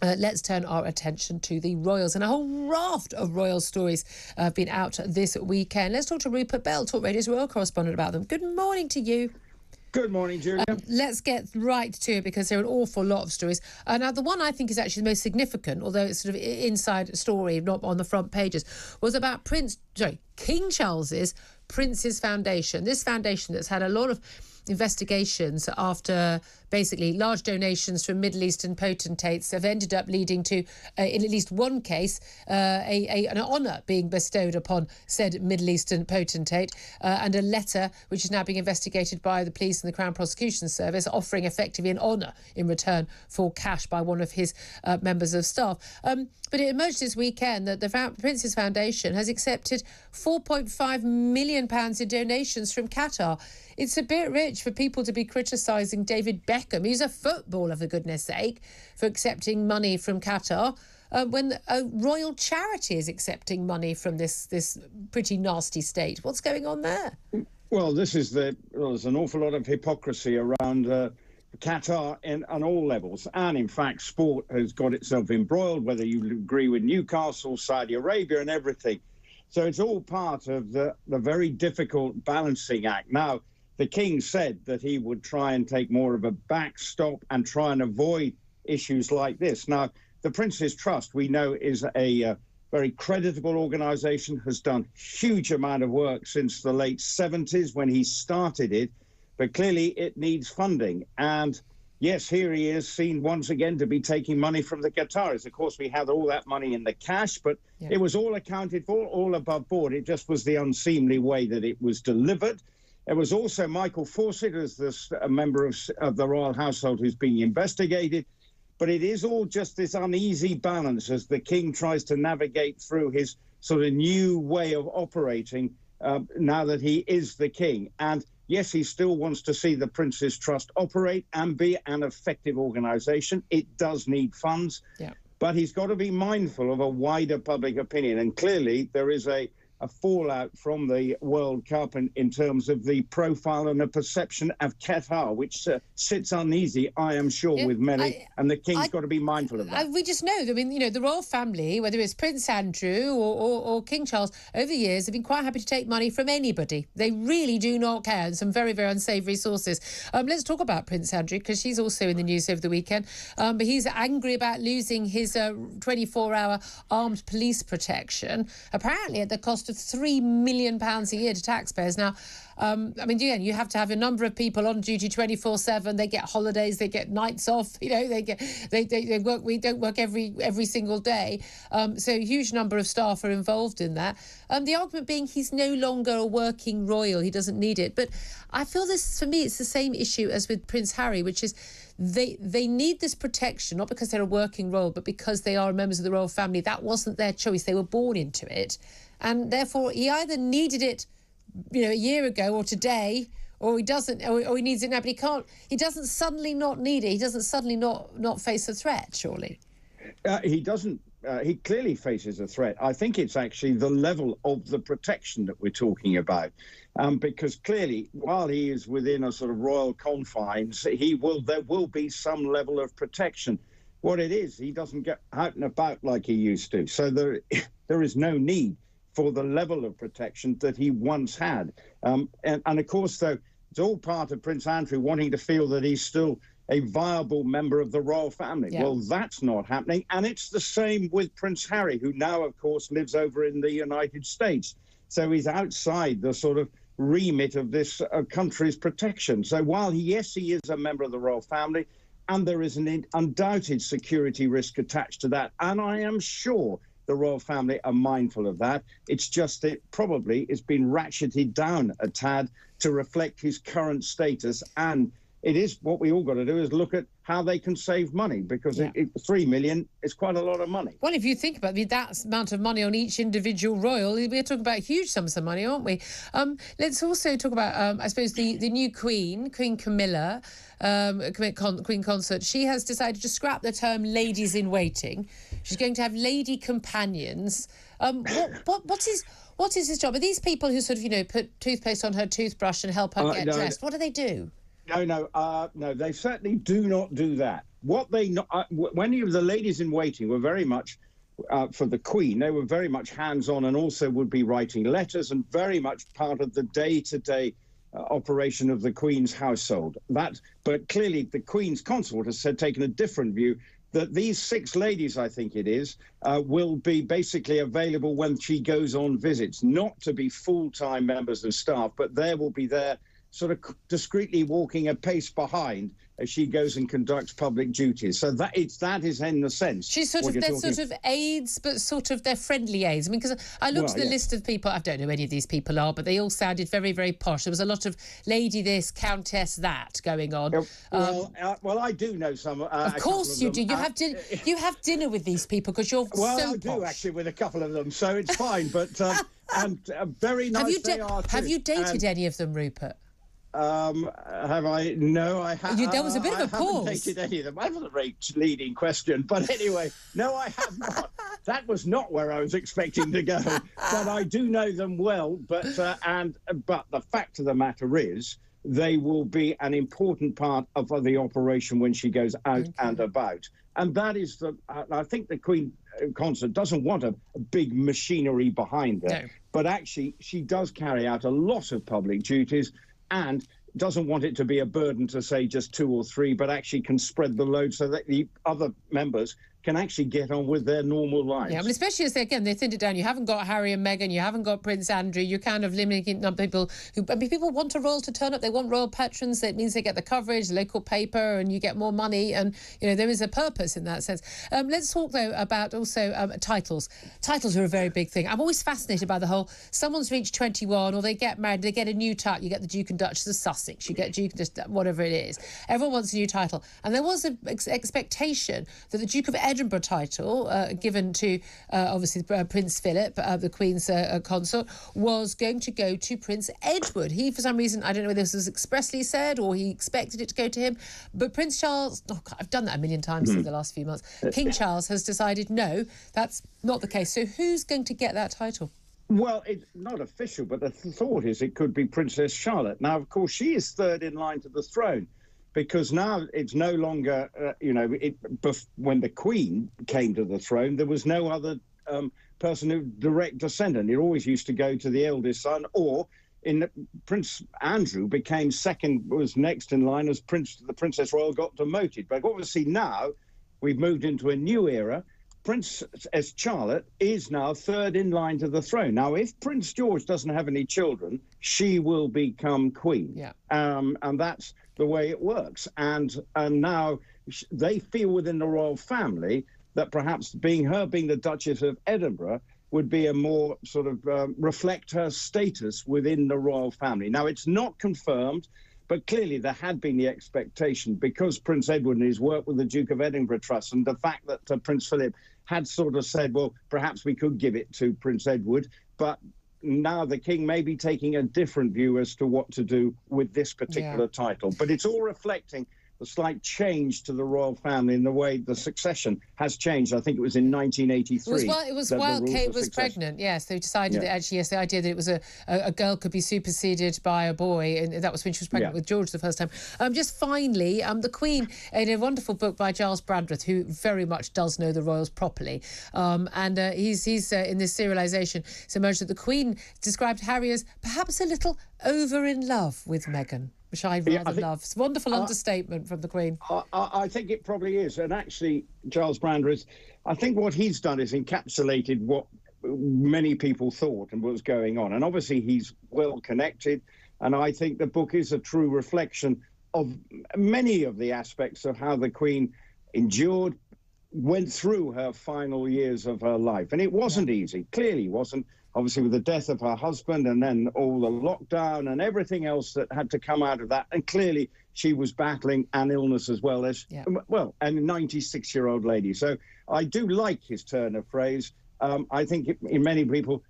let's turn our attention to the royals. And a whole raft of royal stories have been out this weekend. Let's talk to Rupert Bell, TalkRadio's royal correspondent, about them. Good morning to you. Good morning, Julia. Let's get right to it, because there are an awful lot of stories. Now, the one I think is actually the most significant, although it's sort of inside story, not on the front pages, was about King Charles's Prince's Foundation. This foundation that's had a lot of investigations after basically large donations from Middle Eastern potentates have ended up leading to, in at least one case, an honour being bestowed upon said Middle Eastern potentate, and a letter which is now being investigated by the police and the Crown Prosecution Service, offering effectively an honour in return for cash by one of his members of staff. But it emerged this weekend that the Prince's Foundation has accepted £4.5 million in donations from Qatar. It's a bit rich for people to be criticising David Beckham, who's a footballer, for goodness sake, for accepting money from Qatar, when a royal charity is accepting money from this pretty nasty state. What's going on there? Well, there's an awful lot of hypocrisy around Qatar on all levels. And in fact, sport has got itself embroiled, whether you agree with Newcastle, Saudi Arabia and everything. So it's all part of the very difficult balancing act. Now, the King said that he would try and take more of a backstop and try and avoid issues like this. Now, the Prince's Trust, we know, is a very creditable organisation, has done huge amount of work since the late 70s when he started it, but clearly it needs funding. And yes, here he is seen once again to be taking money from the Qataris. Of course, we had all that money in the cash, but it was all accounted for, all above board. It just was the unseemly way that it was delivered. There was also Michael Fawcett, as a member of the royal household, who's being investigated. But it is all just this uneasy balance as the King tries to navigate through his sort of new way of operating now that he is the King. And yes, he still wants to see the Prince's Trust operate and be an effective organisation. It does need funds, but he's got to be mindful of a wider public opinion. And clearly there is a fallout from the World Cup in terms of the profile and the perception of Qatar, which sits uneasy, I am sure, with many, and the King's got to be mindful of that. We just know, I mean, the royal family, whether it's Prince Andrew or King Charles, over the years have been quite happy to take money from anybody. They really do not care, and some very, very unsavoury sources. Let's talk about Prince Andrew, because she's also in the news over the weekend, but he's angry about losing his 24-hour armed police protection, apparently at the cost of £3 million a year to taxpayers. Now, I mean, again, you have to have a number of people on duty 24/7. They get holidays, they get nights off. They work. We don't work every single day. So a huge number of staff are involved in that. The argument being he's no longer a working royal. He doesn't need it. But I feel this, for me, it's the same issue as with Prince Harry, which is they need this protection, not because they're a working royal, but because they are members of the royal family. That wasn't their choice. They were born into it. And therefore, he either needed it, a year ago or today, or he doesn't, or he needs it now. But he can't. He doesn't suddenly not need it. He doesn't suddenly not face a threat. Surely, he doesn't. He clearly faces a threat. I think it's actually the level of the protection that we're talking about, because clearly, while he is within a sort of royal confines, there will be some level of protection. What it is, he doesn't get out and about like he used to. So there is no need for the level of protection that he once had. And of course, though, it's all part of Prince Andrew wanting to feel that he's still a viable member of the royal family. Yeah. Well, that's not happening. And it's the same with Prince Harry, who now, of course, lives over in the United States. So he's outside the sort of remit of this country's protection. So while, he is a member of the royal family, and there is an undoubted security risk attached to that, and I am sure the royal family are mindful of that. It's just that probably it's been ratcheted down a tad to reflect his current status. And it is what we all got to do is look at how they can save money, because 3 million is quite a lot of money. Well, if you think about that amount of money on each individual royal, we're talking about huge sums of money, aren't we? Let's also talk about, I suppose, the new Queen Camilla, Queen Consort. She has decided to scrap the term ladies in waiting. She's going to have lady companions. What is his job? Are these people who sort of, put toothpaste on her toothbrush and help her get dressed? What do they do? No, they certainly do not do that. what they when the ladies in waiting were very much for the Queen, they were very much hands-on and also would be writing letters and very much part of the day-to-day operation of the Queen's household. But clearly the Queen's consort has taken a different view, that these 6 ladies, I think it is, will be basically available when she goes on visits, not to be full-time members of staff, but they will be there sort of discreetly walking a pace behind as she goes and conducts public duties. So that is in the sense. She's they're sort of aides, but sort of they're friendly aides. I mean, because I looked at the list of people, I don't know who any of these people are, but they all sounded very, very posh. There was a lot of lady this, countess that going on. Well, I do know some. Of course you do. You have dinner with these people because you're so I posh. do actually with a couple of them, so it's fine. But and very nice they are too. Have you dated any of them, Rupert? Have I? No, I haven't. There was a bit of a pause. I haven't dated any of them. That was a very leading question. But anyway, no, I have not. That was not where I was expecting to go. But I do know them well. But the fact of the matter is, they will be an important part of the operation when she goes out and about. And that is I think the Queen Consort doesn't want a big machinery behind her. No. But actually, she does carry out a lot of public duties, and doesn't want it to be a burden to say just 2 or 3, but actually can spread the load so that the other members can actually get on with their normal lives. Yeah, especially as they thinned it down. You haven't got Harry and Meghan, you haven't got Prince Andrew, you're kind of limiting people who... I mean, people want a royal to turn up, they want royal patrons, it means they get the coverage, the local paper, and you get more money, and, there is a purpose in that sense. Let's talk, though, about also titles. Titles are a very big thing. I'm always fascinated by the whole, someone's reached 21, or they get married, they get a new title. You get the Duke and Duchess of Sussex, you get Duke, whatever it is. Everyone wants a new title. And there was an expectation that the Duke of Edinburgh title, given to, obviously, Prince Philip, the Queen's consort, was going to go to Prince Edward. He, for some reason, I don't know whether this was expressly said or he expected it to go to him, but Prince Charles, I've done that a million times in the last few months, King Charles has decided, no, that's not the case. So who's going to get that title? Well, it's not official, but the thought is it could be Princess Charlotte. Now, of course, she is third in line to the throne, because now it's no longer, when the Queen came to the throne, there was no other person who direct descendant. It always used to go to the eldest son, or Prince Andrew became was next in line as the Princess Royal got demoted. But obviously now we've moved into a new era. Princess Charlotte is now third in line to the throne. Now, if Prince George doesn't have any children, she will become Queen. Yeah. And that's the way it works. And now they feel within the royal family that perhaps being the Duchess of Edinburgh would be a more sort of reflect her status within the royal family. Now, it's not confirmed, but clearly there had been the expectation, because Prince Edward and his work with the Duke of Edinburgh Trust, and the fact that Prince Philip had sort of said, well, perhaps we could give it to Prince Edward, but now the King may be taking a different view as to what to do with this particular title. But it's all reflecting the slight change to the royal family in the way the succession has changed. I think it was in 1983. It was while Kate was pregnant, yes. They decided that actually, yes, the idea that it was a girl could be superseded by a boy, and that was when she was pregnant with George the first time. Just finally, the Queen, in a wonderful book by Gyles Brandreth, who very much does know the royals properly, and he's in this serialisation, it's emerged that the Queen described Harry as perhaps a little over in love with Meghan, which I rather love. It's a wonderful understatement from the Queen. I think it probably is. And actually, Gyles Brandreth, I think what he's done is encapsulated what many people thought and what was going on. And obviously, he's well connected. And I think the book is a true reflection of many of the aspects of how the Queen endured, went through her final years of her life. And it wasn't easy. Clearly wasn't. Obviously, with the death of her husband and then all the lockdown and everything else that had to come out of that. And clearly, she was battling an illness as well as, a 96-year-old lady. So I do like his turn of phrase. I think in many people,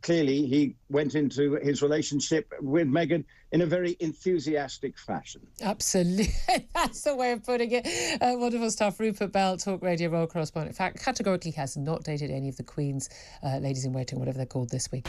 clearly he went into his relationship with Meghan in a very enthusiastic fashion. Absolutely. That's the way of putting it. Wonderful stuff. Rupert Bell, TalkRadio royal correspondent. In fact, categorically has not dated any of the Queen's ladies in waiting, whatever they're called this week.